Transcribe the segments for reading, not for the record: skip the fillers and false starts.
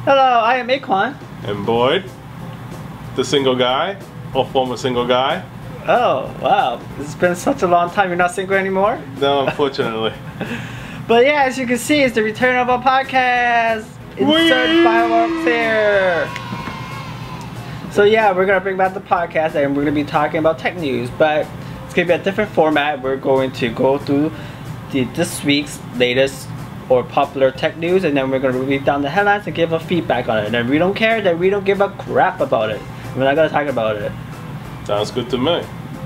Hello, I am Aquan. And Boyd, the single guy, or former single guy. Oh, wow. It's been such a long time. You're not single anymore? No, unfortunately. But yeah, as you can see, it's the return of our podcast. Insert fireworks here. So yeah, we're going to bring back the podcast and we're going to be talking about tech news. But it's going to be a different format. We're going to go through this week's latest or popular tech news, and then we're going to read down the headlines and give a feedback on it. And if we don't care, then we don't give a crap about it. We're not going to talk about it. Sounds good to me.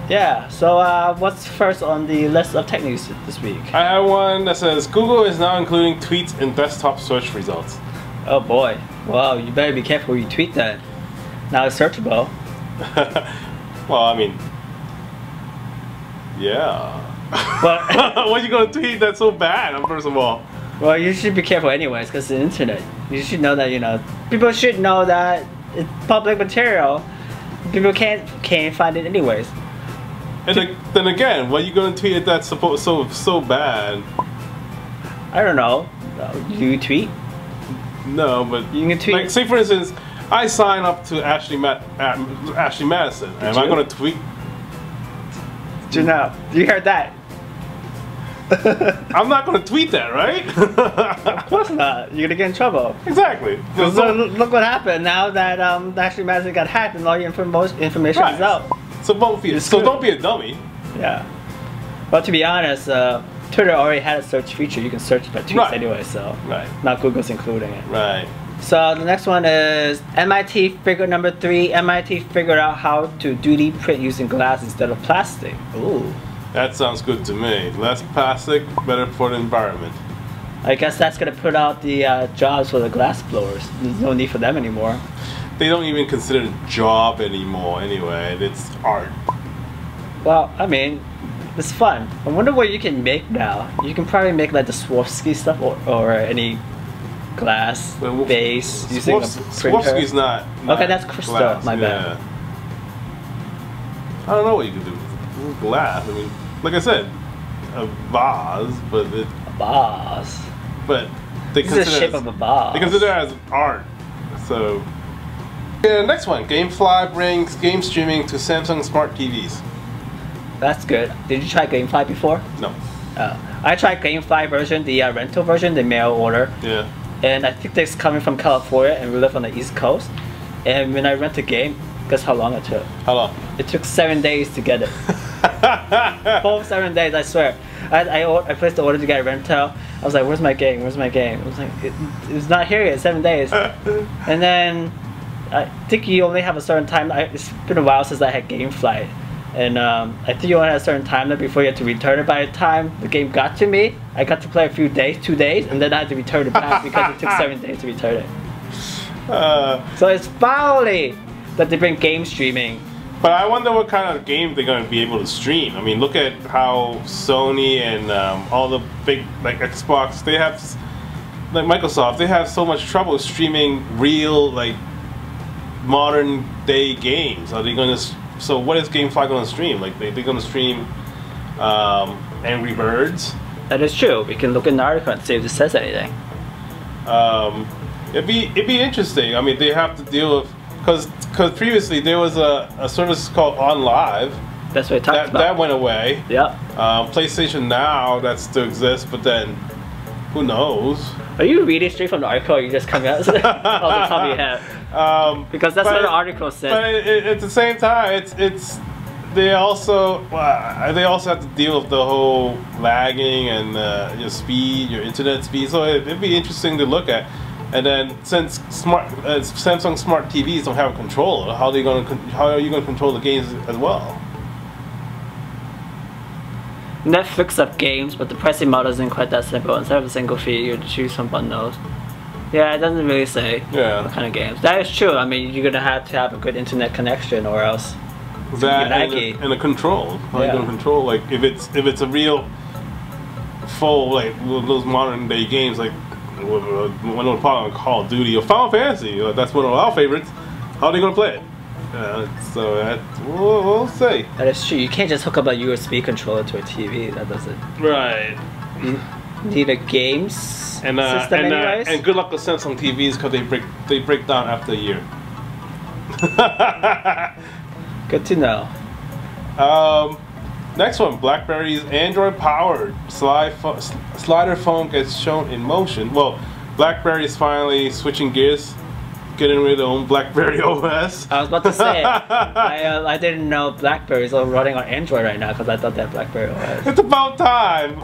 Yeah, so what's first on the list of tech news this week? I have one that says Google is now including tweets in desktop search results. Oh boy. Well, you better be careful when you tweet that. Now it's searchable. Well, I mean, yeah. But what are you going to tweet that's so bad, first of all? well, you should be careful anyways, because the internet. You should know that, you know, people should know that it's public material. People can't find it anyways. And then again, what are you going to tweet that's supposed so bad? I don't know. Do you tweet? No, but you can tweet. Like, say for instance, I sign up to Ashley Madison. Am I going to tweet? Janelle, you heard that? I'm not going to tweet that, right? Of course not. You're gonna get in trouble. Exactly. So look what happened now that Ashley Madison got hacked and all your information is out. So don't be a dummy. Yeah. But to be honest, Twitter already had a search feature. You can search for tweets anyway, so not Google's including it. Right. So the next one is MIT figure number 3. MIT figured out how to 3D print using glass instead of plastic. Ooh. That sounds good to me. Less plastic, better for the environment. I guess that's gonna put out the jobs for the glass blowers. There's no need for them anymore. They don't even consider it a job anymore anyway. It's art. Well, I mean, it's fun. I wonder what you can make now. You can probably make like the Swarovski stuff or any glass base using a printer. Swarovski's not okay, that's crystal. Glass, my bad. I don't know what you can do with glass. I mean, like I said, a vase, but a vase. But they consider the shape of a vase. They consider it as art. So, yeah, next one. GameFly brings game streaming to Samsung smart TVs. That's good. Did you try GameFly before? No. I tried GameFly version, the rental version, the mail order. Yeah. And I think it's coming from California, and we live on the East Coast. And when I rent a game, guess how long it took? How long? It took 7 days to get it. Both 7 days, I swear. I placed the order to get a rental. I was like, where's my game? Where's my game? I was like, it's not here yet, 7 days. And then I think you only have a certain time. It's been a while since I had GameFly. And I think you only had a certain time before you had to return it. By the time the game got to me, I got to play a few days, 2 days, and then I had to return it back because it took 7 days to return it. So it's folly that they bring game streaming. But I wonder what kind of game they're going to be able to stream. I mean, look at how Sony and all the big, like Xbox, they have, like Microsoft, they have so much trouble streaming real, like, modern day games. Are they going to, so what is GameFly going to stream? Like, they're going to stream Angry Birds? That is true. We can look in the article and see if it says anything. It'd be interesting. I mean, they have to deal with, because previously there was a service called OnLive. That's what I talked about. That went away. Yep. PlayStation Now, that still exists, but then who knows? Are you reading straight from the article, or you just coming out off the top of your head? Because that's what the article said. But at the same time, they also have to deal with the whole lagging and your speed, your internet speed. So it'd be interesting to look at. And then, since Samsung smart TVs don't have a controller, how are you going to control the games as well? Netflix have games, but the pricing model isn't quite that simple. Instead of a single fee, you choose from bundles. Yeah, it doesn't really say what kind of games. That is true. I mean, you're gonna have to have a good internet connection, or else that and a control. How are you going to control? Like, if it's a real full, like those modern day games, like one of the Call of Duty or Final Fantasy, that's one of our favorites. How are they going to play it? So we'll see. That is true. You can't just hook up a USB controller to a TV. That doesn't. Right. need a games system anyways. And good luck with Samsung TVs because they break down after a year. Good to know. Next one, Blackberry's Android powered slider phone gets shown in motion. Well, Blackberry is finally switching gears, getting rid of their own Blackberry OS. I was about to say, I didn't know Blackberry is running on Android right now because I thought that Blackberry OS. It's about time.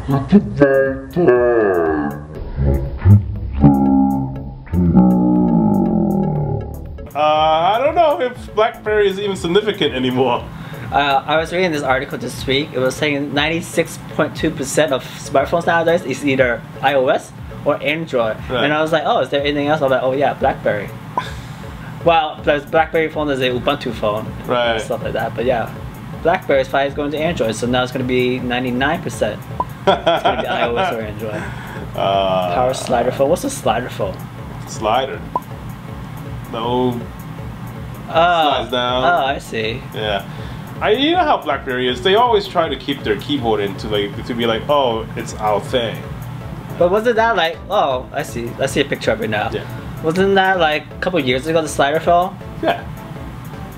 I don't know if Blackberry is even significant anymore. I was reading this article this week. It was saying 96.2% of smartphones nowadays is either iOS or Android. Right. And I was like, oh, is there anything else? I was like, oh yeah, Blackberry. Well, there's Blackberry phone is a Ubuntu phone. Right. Stuff like that. But yeah, Blackberry's finally going to Android. So now it's going to be 99%. It's going to be iOS or Android. Power slider phone. What's a slider phone? Slider. No. Slides down. Oh, I see. Yeah. You know how BlackBerry is. They always try to keep their keyboard to be like, oh, it's our thing. But wasn't that like, oh, I see a picture of it now. Yeah. Wasn't that like a couple of years ago the slider phone? Yeah.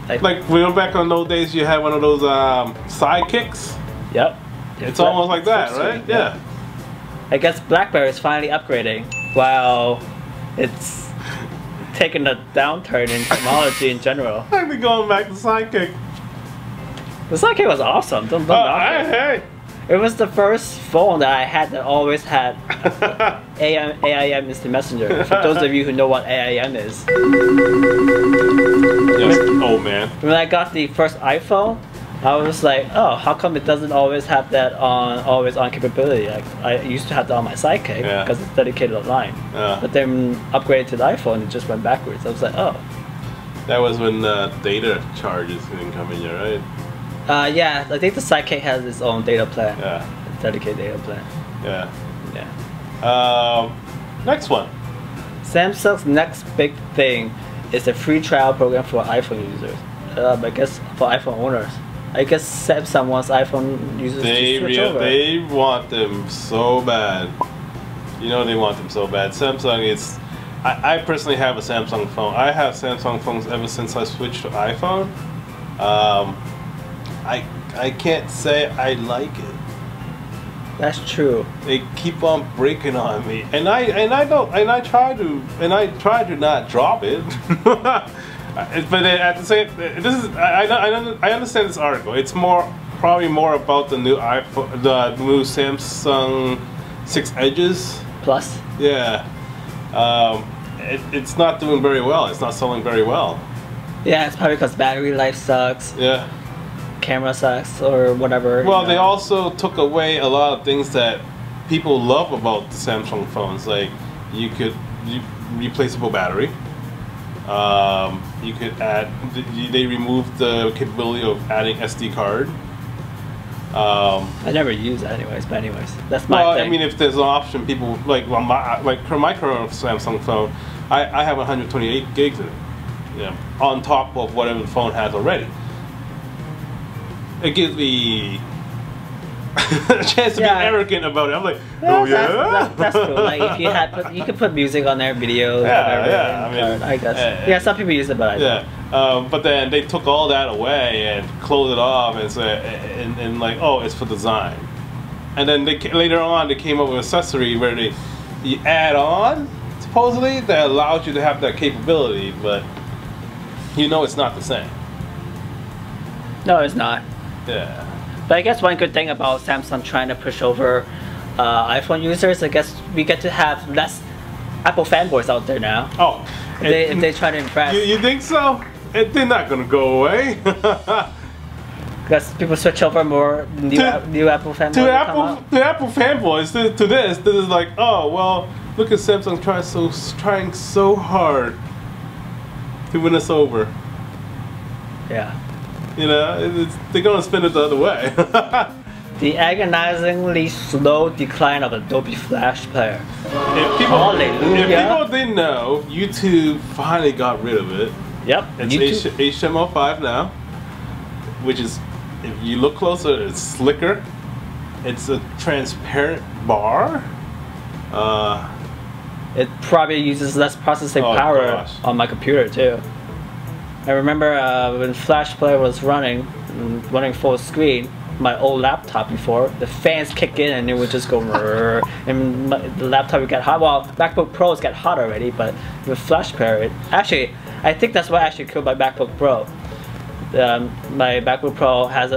Like back on those days, you had one of those sidekicks. Yep. It's almost like that, right? Yeah. I guess BlackBerry is finally upgrading. Wow, it's taking a downturn in technology in general. I've been going back to sidekick. The sidekick was awesome. Don't hey. It was the first phone that I had that always had AIM Instant Messenger. For those of you who know what AIM is. Yes. Oh man. When I got the first iPhone, I was like, oh, how come it doesn't always have that always on capability? Like, I used to have that on my Sidekick because it's dedicated online. Yeah. But then upgraded to the iPhone, it just went backwards. I was like, oh. That was when data charges didn't come in here, right? Yeah, I think the Sidekick has its own data plan. Yeah. Dedicated data plan. Yeah. Yeah. Next one. Samsung's next big thing is a free trial program for iPhone users. I guess for iPhone owners. I guess Samsung wants iPhone users to switch over. They want them so bad. You know they want them so bad. Samsung is... I personally have a Samsung phone. I have Samsung phones ever since I switched to iPhone. I can't say I like it. That's true. They keep on breaking on me, and I try to not drop it. But at the same, I understand this article. It's probably more about the new iPhone, the new Samsung 6 Edges Plus. Yeah, it's not doing very well. It's not selling very well. Yeah, it's probably because battery life sucks. Yeah. Camera sucks or whatever. Well, they also took away a lot of things that people love about the Samsung phones, like replaceable battery. You could add. They removed the capability of adding SD card. I never use that anyways, but anyways, that's my thing. I mean, if there's an option, people like for my current Samsung phone, I have 128 gigs in it, on top of whatever the phone has already. It gives me a chance to be arrogant about it. I'm like, oh yeah, that's cool. Like if you could put music on there, videos, whatever. Yeah, I guess. Yeah, some people use it, but I don't. But then they took all that away and closed it off and said, and like, oh, it's for design. And then later on they came up with an accessory where you add on supposedly that allows you to have that capability, but it's not the same. No, it's not. Yeah. But I guess one good thing about Samsung trying to push over iPhone users, I guess we get to have less Apple fanboys out there now. Oh. If they try to impress. You think so? They're not going to go away. Because people switch over more new Apple fanboys. To Apple fanboys, to this is like, oh, well, look at Samsung trying so hard to win us over. Yeah. They're going to spin it the other way. The agonizingly slow decline of Adobe Flash Player. If people didn't know, YouTube finally got rid of it. Yep. It's HTML5 now, which is, if you look closer, it's slicker. It's a transparent bar. It probably uses less processing power on my computer too. I remember when Flash Player was running full screen, my old laptop before, the fans kick in and it would just go and the laptop would get hot. Well, MacBook Pros get hot already, but with Flash Player, actually, I think that's what actually killed my MacBook Pro. My MacBook Pro has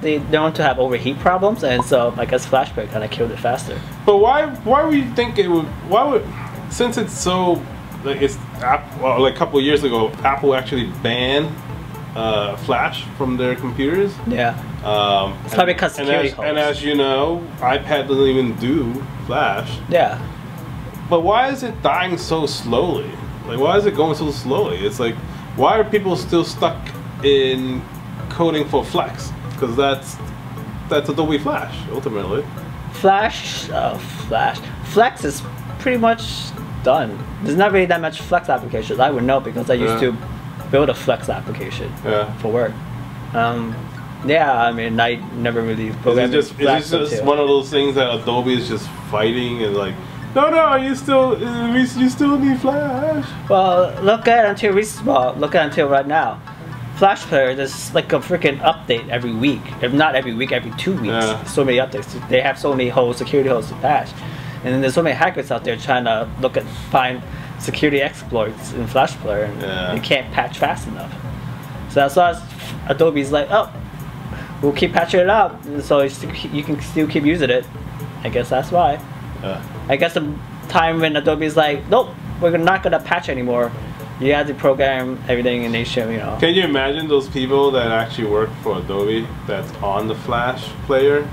they known to have overheat problems, and so I guess Flash Player kind of killed it faster. But why would you think it would? Since it's so like like a couple of years ago, Apple actually banned Flash from their computers. Yeah. It's probably because security holes. And as you know, iPad doesn't even do Flash. Yeah. But why is it dying so slowly? Like, why is it going so slowly? It's like, why are people still stuck in coding for Flex? Because that's Adobe Flash ultimately. Flash. Flex is pretty much done. There's not really that much Flex applications. I would know because I used to build a Flex application for work. Yeah, I mean, I never really programmed. Is it just one of those things that Adobe is just fighting and like, no, you still need Flash. Well, look at until right now. Flash Player, there's like a freaking update every week. If not every week, every 2 weeks. Yeah. So many updates. They have so many holes, security holes to patch. And then there's so many hackers out there trying to find security exploits in Flash Player, and they can't patch fast enough. So that's why Adobe's like, oh, we'll keep patching it up, so you can still keep using it. I guess that's why. I guess the time when Adobe's like, nope, we're not gonna patch anymore. You have to program everything in nation, you know. Can you imagine those people that actually work for Adobe that's on the Flash Player?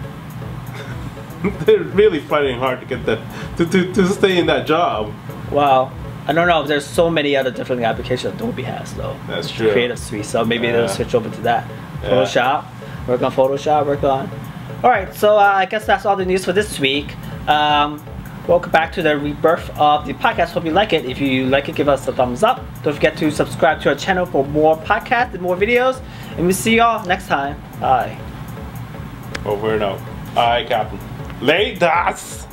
They're really fighting hard to get that to stay in that job. Well, I don't know if there's so many other different applications Adobe has though. That's true. Creative Suite, so maybe they'll switch over to that. Photoshop, work on Photoshop, Alright, so I guess that's all the news for this week. Welcome back to the rebirth of the podcast. Hope you like it. If you like it, give us a thumbs up. Don't forget to subscribe to our channel for more podcasts and more videos. And we'll see y'all next time. Bye. Over and out. Alright, Captain. Laters!